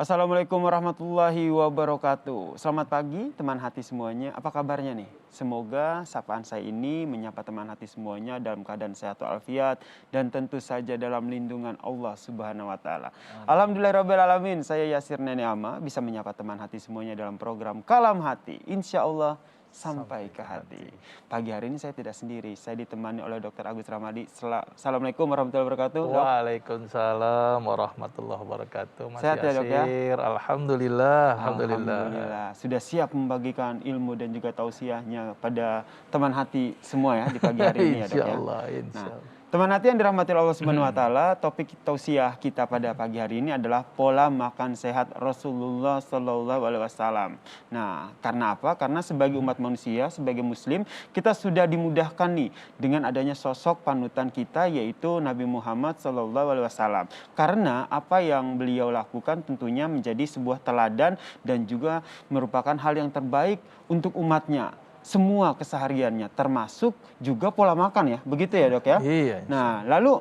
Assalamualaikum warahmatullahi wabarakatuh. Selamat pagi teman hati semuanya. Apa kabarnya nih? Semoga sapaan saya ini menyapa teman hati semuanya dalam keadaan sehat walafiat dan tentu saja dalam lindungan Allah Subhanahu wa taala. Alhamdulillahirabbil alamin. Saya Yasir Nenek Ama bisa menyapa teman hati semuanya dalam program Kalam Hati. Insya Allah sampai ke hati. Pagi hari ini saya tidak sendiri. Saya ditemani oleh Dr. Agus Ramadi. Assalamualaikum warahmatullahi wabarakatuh. Waalaikumsalam warahmatullahi wabarakatuh. Sehat ya, Dok, ya? Alhamdulillah. Alhamdulillah. Sudah siap membagikan ilmu dan juga tausiahnya pada teman hati semua ya di pagi hari ini ya, Dok, ya. Insyaallah, insyaallah. Teman hati yang dirahmati Allah Subhanahu wa taala, topik tausiah kita pada pagi hari ini adalah pola makan sehat Rasulullah Shallallahu alaihi wasallam. Nah, karena apa? Karena sebagai umat manusia, sebagai muslim, kita sudah dimudahkan nih dengan adanya sosok panutan kita yaitu Nabi Muhammad Shallallahu alaihi wasallam. Karena apa yang beliau lakukan tentunya menjadi sebuah teladan dan juga merupakan hal yang terbaik untuk umatnya. Semua kesehariannya, termasuk juga pola makan ya, begitu ya, Dok, ya? Iya. Nah, lalu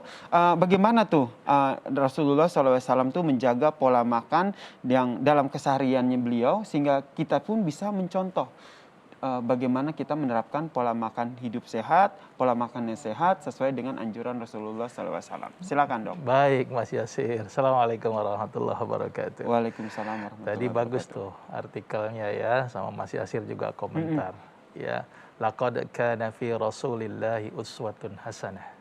bagaimana tuh Rasulullah SAW tuh menjaga pola makan yang dalam kesehariannya beliau sehingga kita pun bisa mencontoh bagaimana kita menerapkan pola makan hidup sehat, pola makan yang sehat sesuai dengan anjuran Rasulullah SAW. Silakan, Dok. Baik, Mas Yasir. Assalamualaikum warahmatullahi wabarakatuh. Waalaikumsalam warahmatullahi Tadi wabarakatuh. bagus tuh artikelnya ya, sama Mas Yasir juga komentar. Ya, laqad kana fi Rasulillahi uswatun hasanah.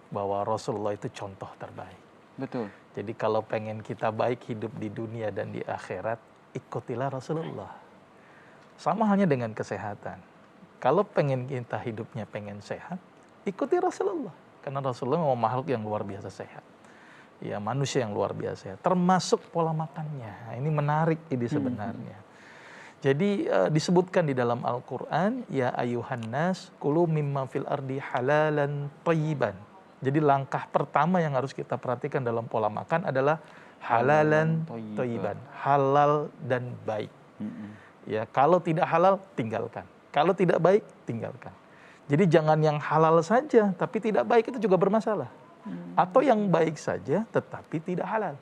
Bahwa Rasulullah itu contoh terbaik. Betul. Jadi kalau pengen kita baik hidup di dunia dan di akhirat, ikutilah Rasulullah. Sama halnya dengan kesehatan. Kalau pengen kita hidupnya pengen sehat, ikuti Rasulullah. Karena Rasulullah memang makhluk yang luar biasa sehat. Ya, manusia yang luar biasa sehat. Termasuk pola makannya. Ini menarik ini sebenarnya. Jadi disebutkan di dalam Al-Quran, ya ayuhan nas kulu mimma fil ardi halalan thayyiban. Jadi langkah pertama yang harus kita perhatikan dalam pola makan adalah halalan thayyiban, halal dan baik. Ya, kalau tidak halal tinggalkan, kalau tidak baik tinggalkan. Jadi jangan yang halal saja tapi tidak baik, itu juga bermasalah. Atau yang baik saja tetapi tidak halal.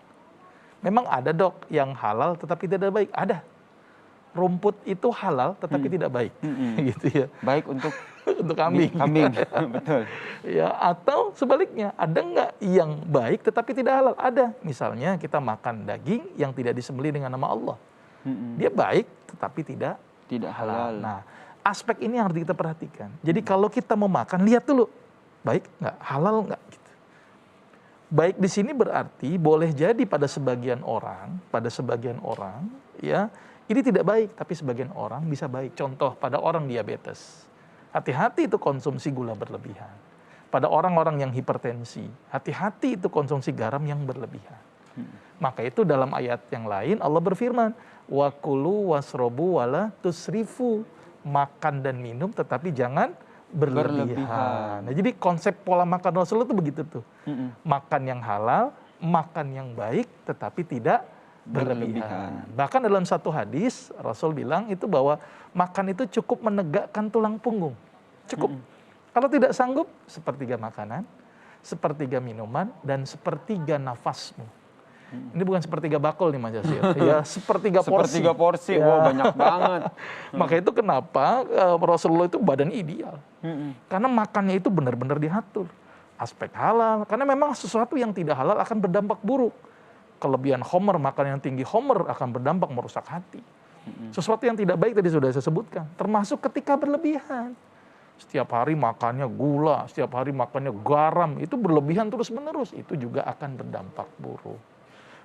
Memang ada, Dok, yang halal tetapi tidak baik, ada. Rumput itu halal tetapi tidak baik, gitu ya. Baik untuk untuk kambing. Kambing, betul. Ya, atau sebaliknya, ada nggak yang baik tetapi tidak halal? Ada. Misalnya kita makan daging yang tidak disembelih dengan nama Allah. Dia baik tetapi tidak halal. Nah, aspek ini harus kita perhatikan. Jadi kalau kita mau makan, lihat dulu, baik nggak, halal nggak, gitu. Baik di sini berarti boleh jadi pada sebagian orang, ya, ini tidak baik, tapi sebagian orang bisa baik. Contoh pada orang diabetes. Hati-hati itu konsumsi gula berlebihan. Pada orang-orang yang hipertensi, hati-hati itu konsumsi garam yang berlebihan. Maka itu dalam ayat yang lain Allah berfirman, wa kulu wasrobu wala tusrifu. Makan dan minum tetapi jangan berlebihan. Nah, jadi konsep pola makan Rasulullah itu begitu tuh. Makan yang halal, makan yang baik tetapi tidak berlebihan. Bahkan dalam satu hadis Rasul bilang itu bahwa makan itu cukup menegakkan tulang punggung. Cukup. Kalau tidak sanggup, sepertiga makanan, sepertiga minuman, dan sepertiga nafasmu. Ini bukan sepertiga bakul nih, Mas Yasir. Ya, sepertiga porsi. Sepertiga porsi, ya. Wah, banyak banget. Maka itu kenapa Rasulullah itu badan ideal. Karena makannya itu benar-benar diatur. Aspek halal, karena memang sesuatu yang tidak halal akan berdampak buruk. Kelebihan homer, makan yang tinggi homer akan berdampak merusak hati. Sesuatu yang tidak baik tadi sudah saya sebutkan, termasuk ketika berlebihan. Setiap hari makannya gula, setiap hari makannya garam, itu berlebihan terus-menerus, itu juga akan berdampak buruk.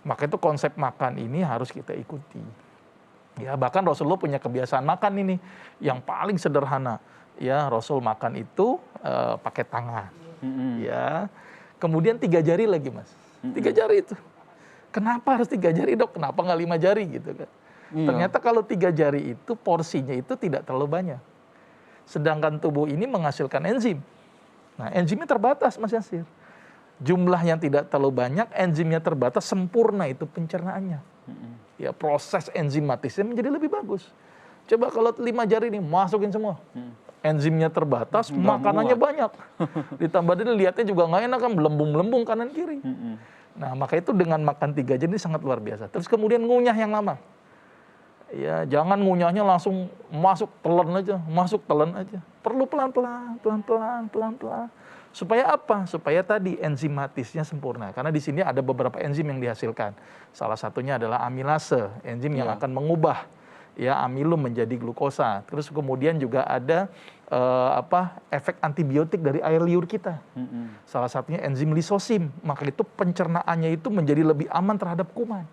Maka itu konsep makan ini harus kita ikuti. Ya, bahkan Rasulullah punya kebiasaan makan ini yang paling sederhana. Ya, Rasul makan itu pakai tangan. Ya, kemudian 3 jari lagi, Mas. 3 jari itu. Kenapa harus 3 jari, Dok? Kenapa nggak 5 jari gitu kan? Iya. Ternyata kalau 3 jari itu porsinya itu tidak terlalu banyak. Sedangkan tubuh ini menghasilkan enzim. Nah, enzimnya terbatas, Mas Yasir. Jumlah yang tidak terlalu banyak, enzimnya terbatas, sempurna itu pencernaannya. Ya, proses enzimatisnya menjadi lebih bagus. Coba kalau 5 jari ini masukin semua. Enzimnya terbatas, makanannya banyak. Ditambah dia lihatnya juga nggak enak kan, belembung-belembung kanan kiri. Nah, maka itu dengan makan 3 jam ini sangat luar biasa. Terus kemudian ngunyah yang lama. Ya, jangan ngunyahnya langsung masuk telan aja. Perlu pelan-pelan. Supaya apa? Supaya tadi enzimatisnya sempurna. Karena di sini ada beberapa enzim yang dihasilkan. Salah satunya adalah amilase, enzim yang akan mengubah ya amilum menjadi glukosa. Terus kemudian juga ada efek antibiotik dari air liur kita. Salah satunya enzim lisosim. Maka itu pencernaannya itu menjadi lebih aman terhadap kuman.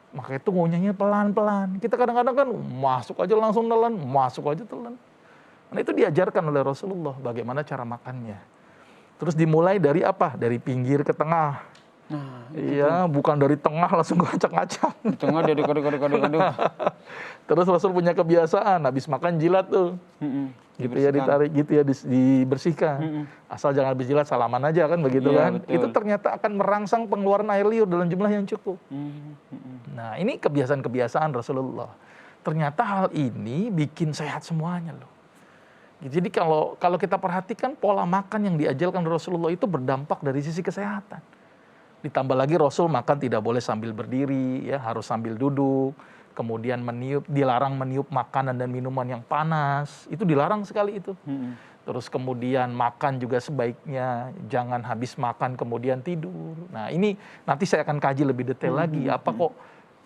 Maka itu ngunyahnya pelan-pelan. Kita kadang-kadang kan masuk aja langsung telan, masuk aja telan. Nah, itu diajarkan oleh Rasulullah bagaimana cara makannya. Terus dimulai dari apa? Dari pinggir ke tengah. Nah, iya, bukan dari tengah langsung ngacak-ngacak. Di tengah dia aduk. Terus Rasul punya kebiasaan, habis makan jilat tuh. Gitu ya, ditarik gitu ya, dibersihkan. Asal jangan habis jilat, salaman aja kan begitu kan. Betul. Itu ternyata akan merangsang pengeluaran air liur dalam jumlah yang cukup. Nah, ini kebiasaan-kebiasaan Rasulullah. Ternyata hal ini bikin sehat semuanya loh. Jadi kalau kita perhatikan pola makan yang diajarkan Rasulullah itu berdampak dari sisi kesehatan. Ditambah lagi Rasul makan tidak boleh sambil berdiri, ya harus sambil duduk. Kemudian dilarang meniup makanan dan minuman yang panas, itu dilarang sekali itu. Terus kemudian makan juga sebaiknya jangan habis makan kemudian tidur. Nah, ini nanti saya akan kaji lebih detail lagi. Apa kok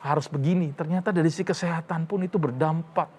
harus begini? Ternyata dari sisi kesehatan pun itu berdampak.